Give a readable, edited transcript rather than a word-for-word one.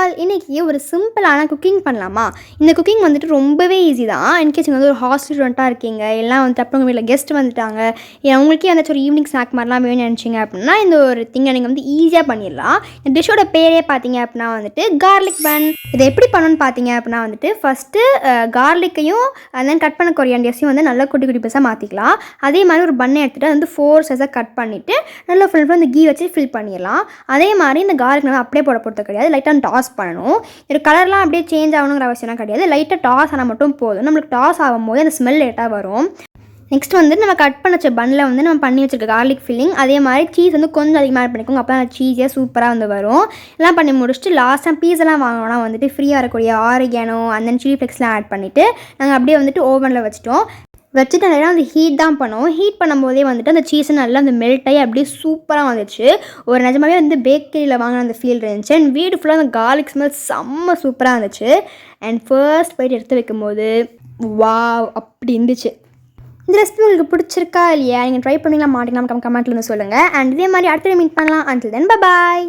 All, இன்றைக்கி ஒரு சிம்பிளான குக்கிங் பண்ணலாமா? இந்த குக்கிங் வந்துட்டு ரொம்பவே ஈஸி தான். இன்கேஸ் நீங்கள் வந்து ஒரு ஹாஸ்டல் ஸ்டூடெண்ட்டாக இருக்கீங்க, எல்லாம் வந்துட்டு அப்புறம் உங்கள் வீட்டில் கெஸ்ட் வந்துட்டாங்க, உங்களுக்கே ஏதாச்சும் ஒரு ஈவினிங் ஸ்நாக் மாதிரிலாம் வேணும்னு நினச்சிங்க அப்படின்னா இந்த ஒரு திங்கை நீங்கள் வந்து ஈஸியாக பண்ணிடலாம். இந்த டிஷ்ஷோட பேரே பார்த்தீங்க அப்படின்னா வந்துட்டு கார்லிக் பன். இதை எப்படி பண்ணணும்னு பார்த்தீங்க அப்படின்னா வந்துட்டு ஃபஸ்ட்டு கார்லிக்கையும் தென் கட் பண்ண கொரியாண்டர்ஸையும் வந்து நல்லா குட்டி குட்டி பீஸாக மாற்றிக்கலாம். அதே மாதிரி ஒரு பண்ணை எடுத்துகிட்டு வந்து 4 சைஸாக கட் பண்ணிவிட்டு நல்லா ஃபுல் இந்த கீ வச்சு ஃபில் பண்ணிடலாம். அதே மாதிரி இந்த கார்லிக் நம்ம அப்படியே போடுறது கிடையாது, லைட்டாக டாஸ் பண்ணணும். இது கலர்லாம் அப்படியே சேஞ்ச் ஆகணுங்கிற அவசியம்லாம் கிடையாது, லைட்டாக டாஸ் ஆனால் மட்டும் போதும். நம்மளுக்கு டாஸ் ஆகும்போது அந்த ஸ்மெல் லேட்டாக வரும். நெக்ஸ்ட் வந்து நம்ம கட் பண்ண வச்ச பன்னில் வந்து நம்ம பண்ணி வச்சுருக்க கார்லிக் ஃபில்லிங், அதே மாதிரி சீஸ் வந்து கொஞ்சம் அதிகமாக ஆட் பண்ணிக்கோங்க, அப்போ தான் சீஸியாக சூப்பராக வந்து வரும். எல்லாம் பண்ணி முடிச்சுட்டு லாஸ்ட்டாக பீஸெல்லாம் வாங்கினோன்னா வந்துட்டு ஃப்ரீயாக இருக்கக்கூடிய ஆரிகானோ அந்த சில்லி ஃப்ளெக்ஸ்லாம் ஆட் பண்ணிவிட்டு நாங்கள் அப்படியே வந்துட்டு ஓவனில் வச்சுட்டு நல்லா அந்த ஹீட் தான் பண்ணுவோம். ஹீட் பண்ணும்போதே வந்துட்டு அந்த சீஸை நல்லா அந்த மெல்ட் ஆகி அப்படியே சூப்பராக வந்துச்சு. ஒரு நிஜமாவே வந்து பேக்கரியில் வாங்கின அந்த ஃபீல் இருந்துச்சு. அண்ட் வீடு ஃபுல்லாக அந்த கார்லிக் ஸ்மெல் செம்ம சூப்பராக இருந்துச்சு. அண்ட் ஃபர்ஸ்ட் போய்ட்டு எடுத்து வைக்கும்போது வாவ் அப்படி இருந்துச்சு. இந்த ரெசிபி உங்களுக்கு பிடிச்சிருக்கா இல்லையா, நீங்கள் ட்ரை பண்ணிக்கலாம் மாட்டிங்கன்னா கமெண்ட்டில் வந்து சொல்லுங்கள். அண்ட் இதே மாதிரி அடுத்த மீட் பண்ணலாம். Until then bye bye.